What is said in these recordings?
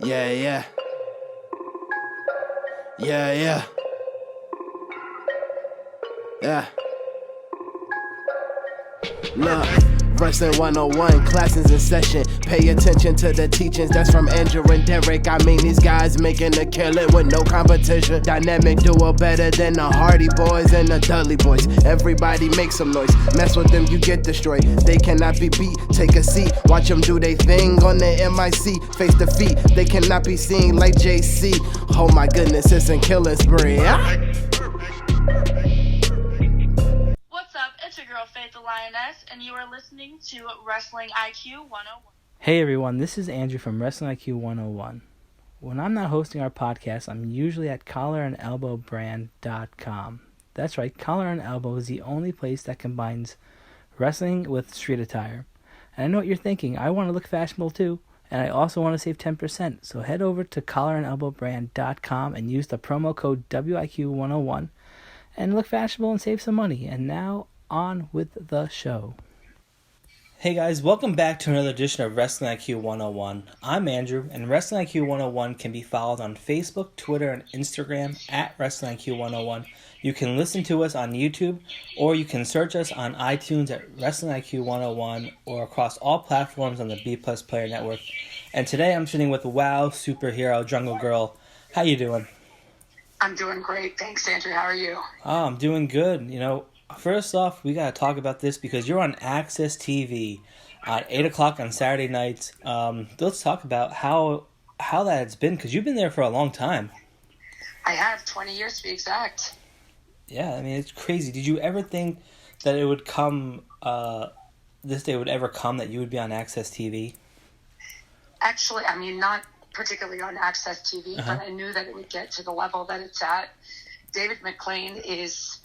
Yeah, yeah. Yeah, yeah. Yeah. Look, Wrestling 101, classes in session. Pay attention to the teachings, that's from Andrew and Derek. I mean, these guys making a killing with no competition. Dynamic duo better than the Hardy Boys and the Dudley Boys. Everybody make some noise, mess with them, you get destroyed. They cannot be beat, take a seat. Watch them do they thing on the MIC. Face defeat, they cannot be seen like JC. Oh my goodness, it's a killing spree. What's up? It's your girl Faith the Lioness, and you are listening to Wrestling IQ 101. Hey everyone, this is Andrew from Wrestling IQ 101. When I'm not hosting our podcast, I'm usually at collarandelbowbrand.com. That's right, Collar and Elbow is the only place that combines wrestling with street attire. And I know what you're thinking, I want to look fashionable too, and I also want to save 10%. So head over to collarandelbowbrand.com and use the promo code WIQ101 and look fashionable and save some money. And now, on with the show. Hey guys, welcome back to another edition of Wrestling IQ 101. I'm Andrew, and Wrestling IQ 101 can be followed on Facebook, Twitter, and Instagram at Wrestling IQ 101. You can listen to us on YouTube, or you can search us on iTunes at Wrestling IQ 101, or across all platforms on the B Plus Player Network. And today I'm sitting with WoW Superhero Jungle Grrrl. How you doing? I'm doing great. Thanks, Andrew. How are you? Oh, I'm doing good. You know, first off, we got to talk about this because you're on Access TV at 8 o'clock on Saturday nights. Let's talk about how that's been, because you've been there for a long time. I have 20 years to be exact. Yeah, I mean, it's crazy. Did you ever think that it would come, this day would ever come that you would be on Access TV? Actually, I mean, not particularly on Access TV, but I knew that it would get to the level that it's at. David McLean is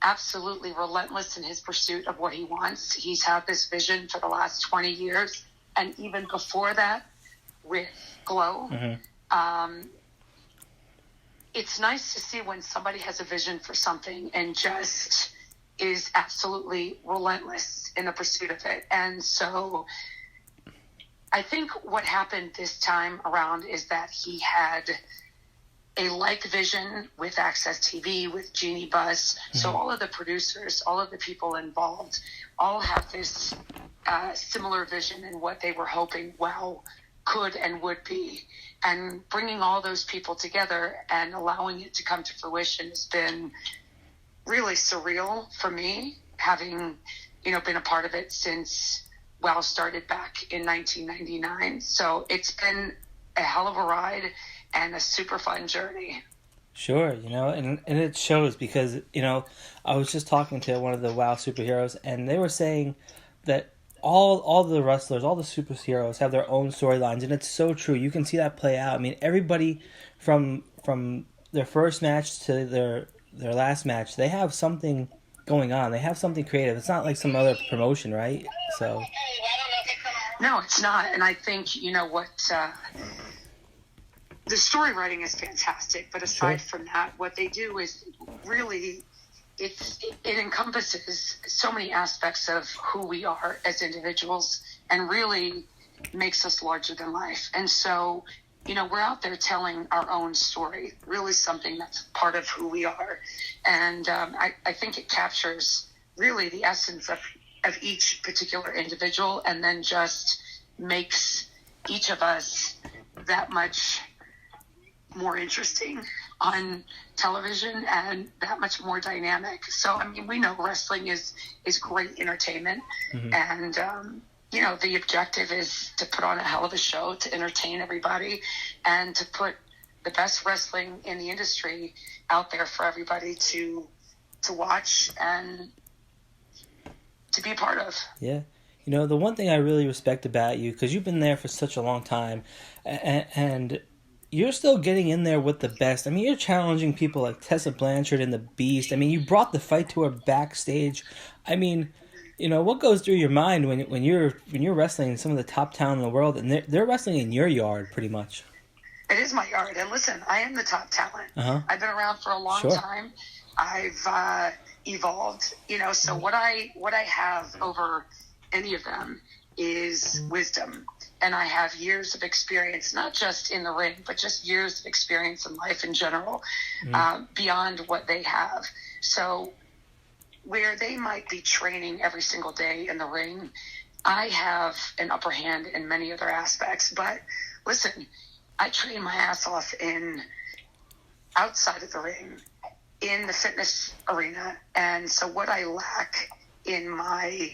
absolutely relentless in his pursuit of what he wants. He's had this vision for the last 20 years, and even before that with Glow. It's nice to see when somebody has a vision for something and just is absolutely relentless in the pursuit of it. And so I think what happened this time around is that he had a like vision with Access TV, with Jeannie Buss. So all of the producers, all of the people involved, all have this similar vision in what they were hoping WoW could and would be. And bringing all those people together and allowing it to come to fruition has been really surreal for me, having, been a part of it since WoW started back in 1999. So it's been a hell of a ride and a super fun journey. Sure, and it shows because, I was just talking to one of the WoW superheroes, and they were saying that all the wrestlers, all the superheroes have their own storylines, and it's so true. You can see that play out. I mean, everybody from their first match to their last match, they have something going on. They have something creative. It's not like some other promotion, right? So no, it's not. And I think, the story writing is fantastic, but aside from that, what they do is really, it encompasses so many aspects of who we are as individuals and really makes us larger than life. And so, we're out there telling our own story, really something that's part of who we are. And I think it captures really the essence of each particular individual, and then just makes each of us that much more interesting on television and that much more dynamic. So, I mean, we know wrestling is great entertainment. And, the objective is to put on a hell of a show, to entertain everybody, and to put the best wrestling in the industry out there for everybody to watch and to be a part of. Yeah. The one thing I really respect about you, because you've been there for such a long time, and you're still getting in there with the best. I mean, you're challenging people like Tessa Blanchard and the Beast. I mean, you brought the fight to her backstage. I mean, what goes through your mind when you're wrestling in some of the top talent in the world, and they're wrestling in your yard, pretty much? It is my yard, and listen, I am the top talent. I've been around for a long time. I've evolved, so what I have over any of them is wisdom and I have years of experience, not just in the ring, but just years of experience in life in general, beyond what they have. So where they might be training every single day in the ring, I have an upper hand in many other aspects. But listen, I train my ass off outside of the ring, in the fitness arena. And so what I lack in my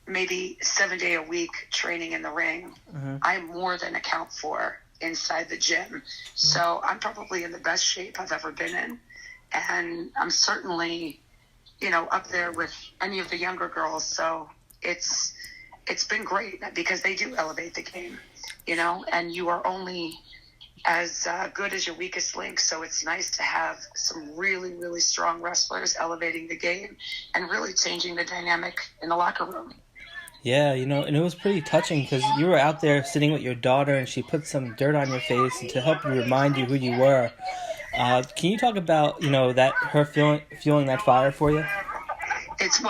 maybe 7-day-a-week training in the ring, I more than account for inside the gym. So I'm probably in the best shape I've ever been in. And I'm certainly, up there with any of the younger girls. So it's been great because they do elevate the game, and you are only as good as your weakest link. So it's nice to have some really, really strong wrestlers elevating the game and really changing the dynamic in the locker room. Yeah, and it was pretty touching because you were out there sitting with your daughter and she put some dirt on your face to help you remind you who you were. Can you talk about, that her fueling that fire for you? It's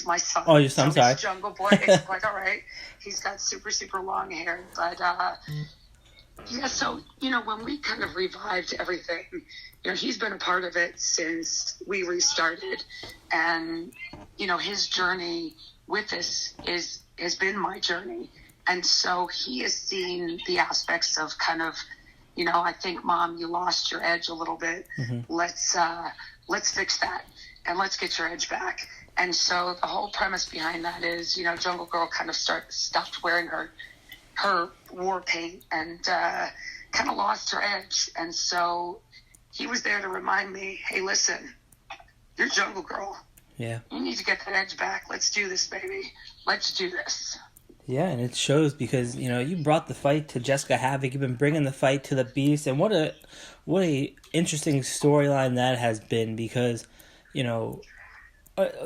my son. Oh, your son, sorry. Jungle Boy. It's quite all right. He's got super, super long hair. But, yeah, so, when we kind of revived everything, he's been a part of it since we restarted. And, his journey with this has been my journey. And so he has seen the aspects of kind of, I think, Mom, you lost your edge a little bit. Let's fix that and let's get your edge back. And so the whole premise behind that is, Jungle Grrrl kind of stopped wearing her war paint and kind of lost her edge. And so he was there to remind me, hey, listen, you're Jungle Grrrl. Yeah. You need to get that edge back. Let's do this, baby. Let's do this. Yeah, and it shows because, you brought the fight to Jessica Havoc. You've been bringing the fight to the Beast. And what a interesting storyline that has been because,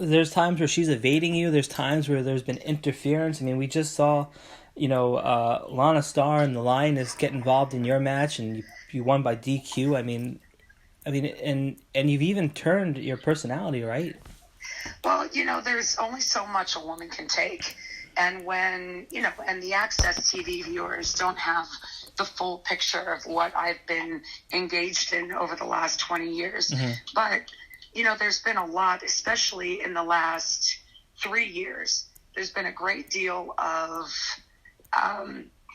there's times where she's evading you. There's times where there's been interference. I mean, we just saw, Lana Starr and the Lioness get involved in your match and you won by DQ. I mean, and you've even turned your personality, right? Well, there's only so much a woman can take. And when, and the Access TV viewers don't have the full picture of what I've been engaged in over the last 20 years. But, there's been a lot, especially in the last 3 years. There's been a great deal of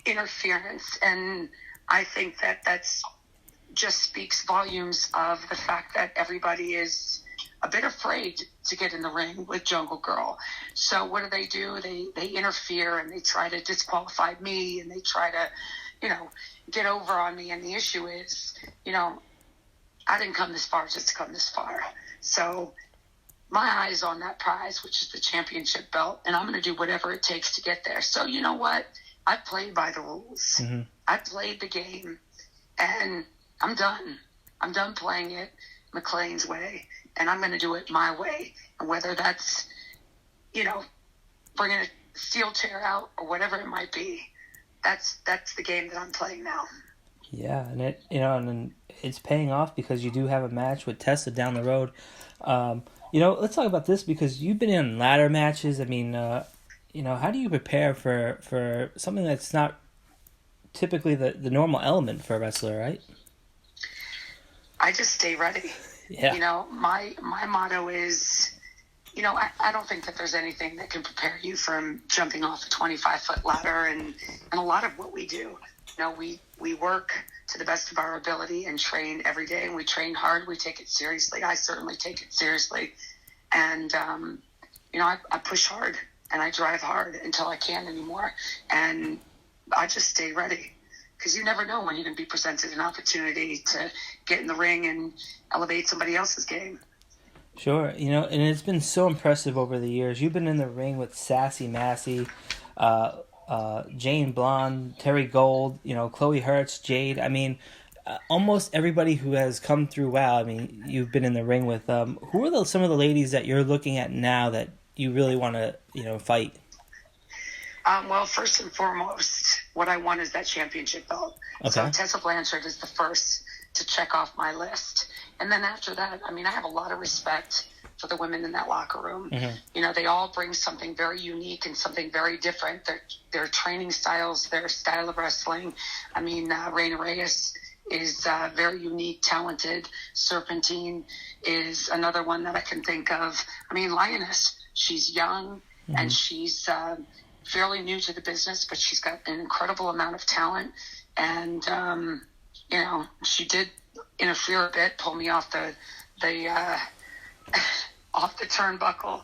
interference. And I think that's just speaks volumes of the fact that everybody is a bit afraid to get in the ring with Jungle Grrrl. So what do? They interfere and they try to disqualify me and they try to, get over on me. And the issue is, I didn't come this far just to come this far. So my eye is on that prize, which is the championship belt, and I'm going to do whatever it takes to get there. So you know what? I played by the rules. I played the game, and I'm done. I'm done playing it McLean's way. And I'm going to do it my way. And whether that's, bringing a steel chair out or whatever it might be, that's the game that I'm playing now. Yeah, and it and it's paying off because you do have a match with Tessa down the road. Let's talk about this because you've been in ladder matches. I mean, how do you prepare for something that's not typically the normal element for a wrestler, right? I just stay ready. Yeah. My motto is, I don't think that there's anything that can prepare you from jumping off a 25-foot ladder and a lot of what we do. We work to the best of our ability and train every day, and we train hard. We take it seriously. I certainly take it seriously. And, I push hard and I drive hard until I can't anymore. And I just stay ready. Because you never know when you're going to be presented an opportunity to get in the ring and elevate somebody else's game. Sure, and it's been so impressive over the years. You've been in the ring with Sassy Massey, Jane Blonde, Terry Gold, Chloe Hertz, Jade. I mean, almost everybody who has come through WoW, I mean, you've been in the ring with. Who are some of the ladies that you're looking at now that you really want to, fight? Well, first and foremost, what I want is that championship belt. Okay. So Tessa Blanchard is the first to check off my list. And then after that, I mean, I have a lot of respect for the women in that locker room. You know, they all bring something very unique and something very different. Their training styles, their style of wrestling. I mean, Reina Reyes is very unique, talented. Serpentine is another one that I can think of. I mean, Lioness, she's young and she's fairly new to the business, but she's got an incredible amount of talent. And, you know, she did interfere a bit, pull me off the off the turnbuckle.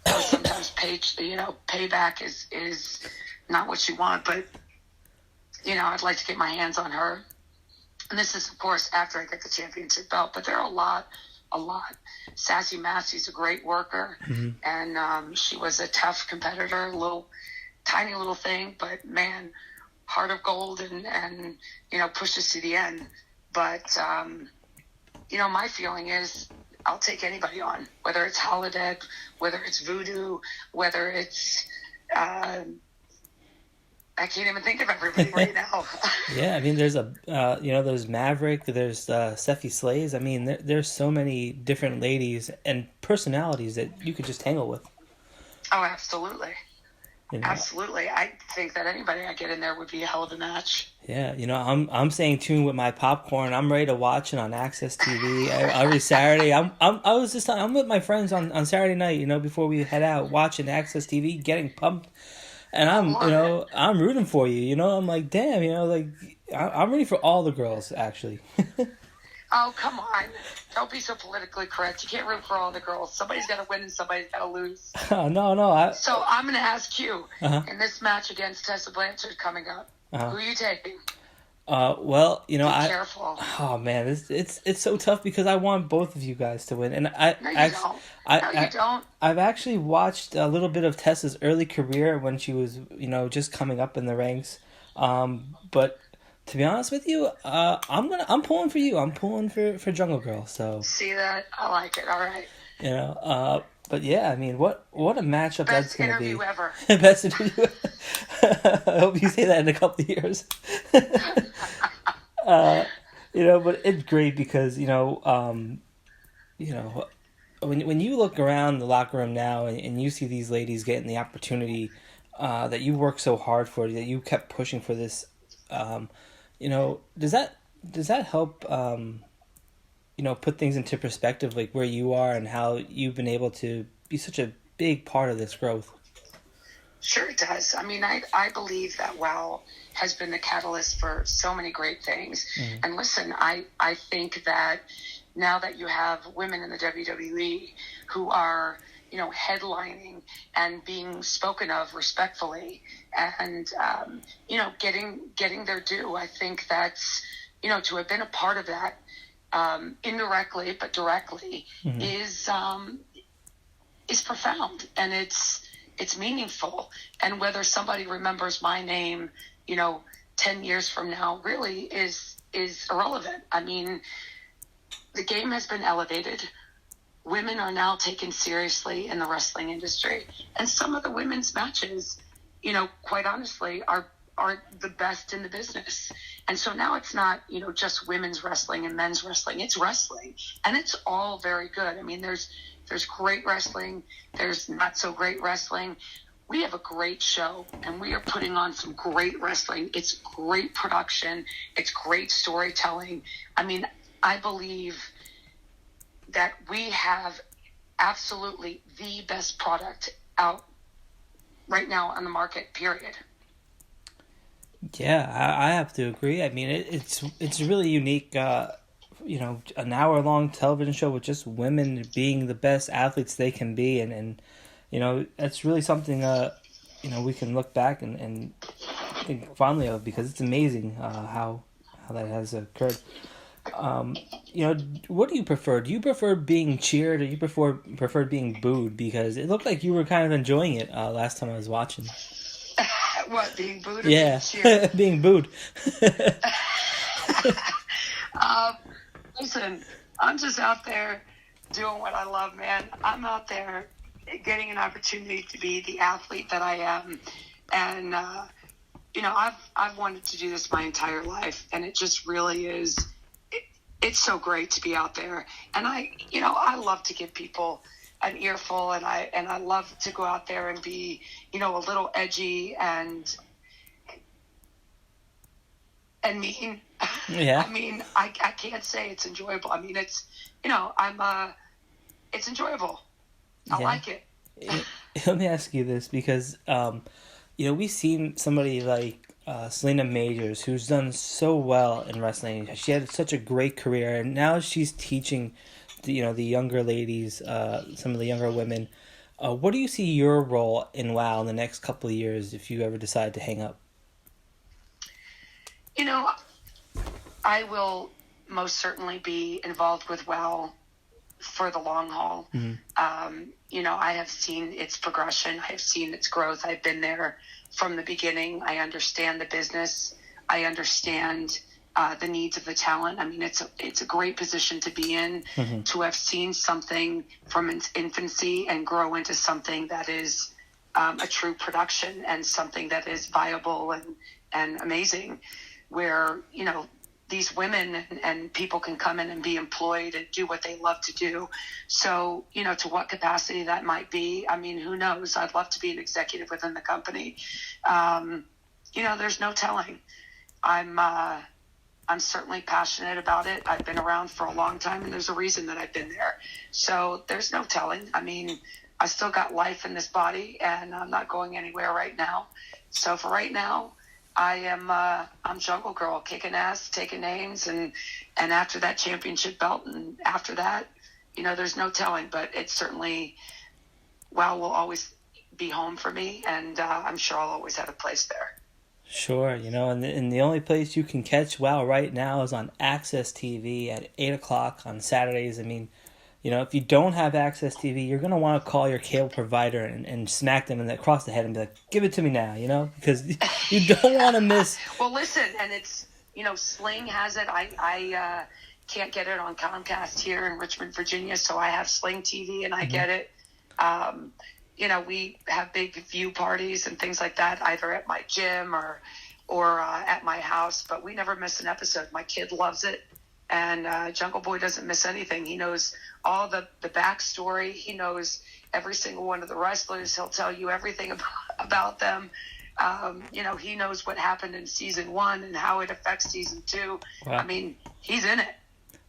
Sometimes payback is not what you want, but, you know, I'd like to get my hands on her. And this is, of course, after I get the championship belt, but there are a lot. Sassy Massey's a great worker, and she was a tough competitor, tiny little thing, but man, heart of gold, and you know, pushes to the end. But you know, my feeling is I'll take anybody on, whether it's Holodeck, whether it's Voodoo, whether it's I can't even think of everybody right now. Yeah, I mean, there's there's Maverick, there's Sephi Slays. I mean, there's so many different ladies and personalities that you could just tangle with. Oh, absolutely. You know? Absolutely. I think that anybody I get in there would be a hell of a match. Yeah, you know, I'm staying tuned with my popcorn. I'm ready to watch it on Access TV every Saturday. I'm with my friends on Saturday night, you know, before we head out, watching Access TV, getting pumped. And I'm rooting for you, you know. I'm like, damn, you know, like, I'm rooting for all the girls, actually. Oh, come on. Don't be so politically correct. You can't root for all the girls. Somebody's got to win and somebody's got to lose. No. So I'm going to ask you, in this match against Tessa Blanchard coming up, who are you taking? Well, you know, be careful. Oh man, it's so tough because I want both of you guys to win, and you don't. I've actually watched a little bit of Tessa's early career when she was, you know, just coming up in the ranks. But to be honest with you, I'm pulling for you. I'm pulling for Jungle Grrrl. So see that? I like it. All right. You know, but yeah, I mean, what a matchup that's going to be. Best interview ever. Best interview. I hope you say that in a couple of years. You know, but it's great because you know, when you look around the locker room now and you see these ladies getting the opportunity that you worked so hard for, that you kept pushing for this, you know, does that help? You know, put things into perspective, like where you are and how you've been able to be such a big part of this growth. Sure it does. I mean, I believe that WoW has been the catalyst for so many great things. And listen, I think that now that you have women in the WWE who are, you know, headlining and being spoken of respectfully and, you know, getting their due, I think that's, you know, to have been a part of that, indirectly but directly is profound, and it's meaningful. And whether somebody remembers my name, you know, 10 years from now really is irrelevant. I mean, the game has been elevated. Women are now taken seriously in the wrestling industry, and some of the women's matches, you know, quite honestly, are the best in the business. And so now it's not, you know, just women's wrestling and men's wrestling. It's wrestling, and it's all very good. I mean, there's great wrestling. There's not so great wrestling. We have a great show, and we are putting on some great wrestling. It's great production. It's great storytelling. I mean, I believe that we have absolutely the best product out right now on the market, period. Yeah, I have to agree. I mean, it's really unique, you know, an hour-long television show with just women being the best athletes they can be. And you know, that's really something, you know, we can look back and think fondly of, because it's amazing how that has occurred. You know, what do you prefer? Do you prefer being cheered, or you prefer being booed? Because it looked like you were kind of enjoying it last time I was watching. What, being booed or being cheered? Being booed. Listen, I'm just out there doing what I love, man. I'm out there getting an opportunity to be the athlete that I am. And, you know, I've wanted to do this my entire life, and it just really is. It's so great to be out there. And I love to give people an earful, and I love to go out there and be, a little edgy and mean. Yeah. I mean, I can't say it's enjoyable. I mean, it's, it's enjoyable. I like it. Let me ask you this, because, we've seen somebody like Selena Majors, who's done so well in wrestling. She had such a great career, and now she's teaching, the younger ladies, some of the younger women. What do you see your role in WoW in the next couple of years if you ever decide to hang up? I will most certainly be involved with WoW for the long haul. Mm-hmm. I have seen its progression. I have seen its growth. I've been there from the beginning. I understand the business. I understand the needs of the talent. I mean, it's a great position to be in, mm-hmm. to have seen something from its infancy and grow into something that is a true production and something that is viable and amazing, where, these women and people can come in and be employed and do what they love to do. So, to what capacity that might be, I mean, who knows? I'd love to be an executive within the company. There's no telling. I'm certainly passionate about it. I've been around for a long time, and there's a reason that I've been there. So there's no telling. I mean, I still got life in this body, and I'm not going anywhere right now. So for right now, I'm Jungle Girl, kicking ass, taking names, and after that championship belt, and after that, there's no telling. But it's certainly, WoW will always be home for me, and I'm sure I'll always have a place there. Sure, and the only place you can catch WoW right now is on Access TV at 8 o'clock on Saturdays. I mean, if you don't have Access TV, you're going to want to call your cable provider and smack them across the head and be like, give it to me now, because you don't want to miss. Well, listen, and it's, Sling has it. I can't get it on Comcast here in Richmond, Virginia, so I have Sling TV and I mm-hmm. get it. We have big view parties and things like that, either at my gym or at my house, but we never miss an episode. My kid loves it. And Jungle Boy doesn't miss anything. He knows all the backstory. He knows every single one of the wrestlers. He'll tell you everything about them. He knows what happened in season 1 and how it affects season 2. Wow. I mean, he's in it.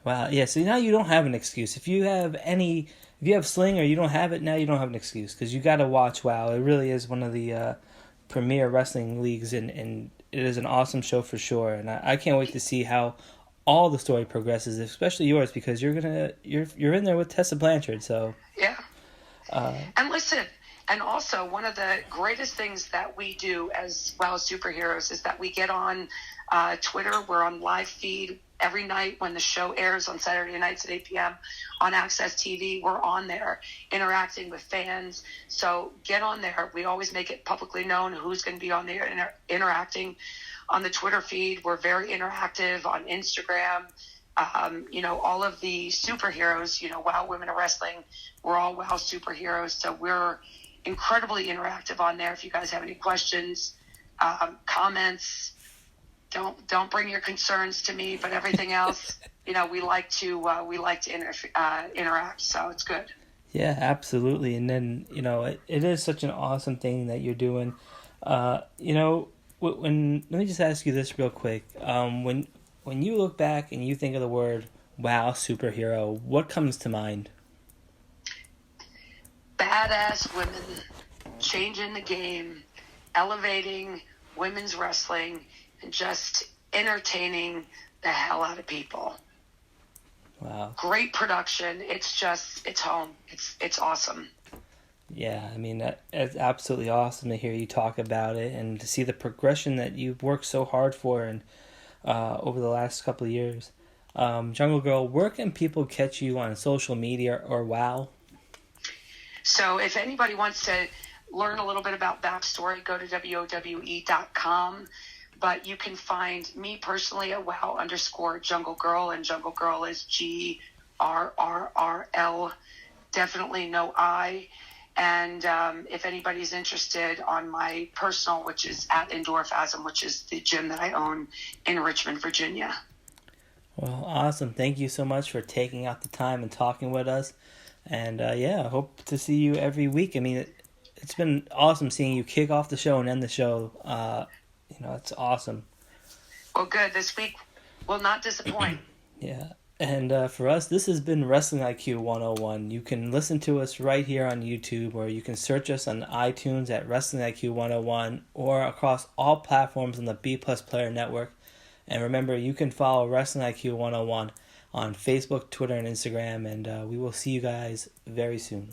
Wow. Yeah. So now you don't have an excuse. If you have Sling or you don't have it, now you don't have an excuse, because you got to watch WoW. It really is one of the premier wrestling leagues, and it is an awesome show for sure. And I can't wait to see how all the story progresses, especially yours, because you're in there with Tessa Blanchard. So yeah. And listen, and also one of the greatest things that we do as WoW Superheroes is that we get on Twitter. We're on live feed every night when the show airs on Saturday nights at 8 p.m. on Access TV. We're on there interacting with fans. So get on there. We always make it publicly known who's going to be on there interacting. On the Twitter feed, we're very interactive. On Instagram, all of the superheroes, WoW Women of Wrestling, we're all WoW superheroes. So we're incredibly interactive on there. If you guys have any questions, comments, don't bring your concerns to me, but everything else, we like to interact. So it's good. Yeah, absolutely. And then, it is such an awesome thing that you're doing. Let me just ask you this real quick. When you look back and you think of the word WoW superhero, what comes to mind? Badass women changing the game, elevating women's wrestling, and just entertaining the hell out of people. Wow. Great production. It's home. It's awesome. Yeah, I mean, it's absolutely awesome to hear you talk about it and to see the progression that you've worked so hard for and over the last couple of years. Jungle Girl, where can people catch you on social media or WoW? So if anybody wants to learn a little bit about backstory, go to WOWE.com. But you can find me personally at WoW_Jungle Grrrl, and Jungle Grrrl is GRRRL, definitely no I. And if anybody's interested on my personal, which is at Endorphasm, which is the gym that I own in Richmond, Virginia. Well, awesome. Thank you so much for taking out the time and talking with us. And I hope to see you every week. I mean, it's been awesome seeing you kick off the show and end the show. It's awesome. Well, good. This week will not disappoint. Yeah. And for us, this has been Wrestling IQ 101. You can listen to us right here on YouTube, or you can search us on iTunes at Wrestling IQ 101, or across all platforms on the B Plus Player Network. And remember, you can follow Wrestling IQ 101 on Facebook, Twitter, and Instagram. And we will see you guys very soon.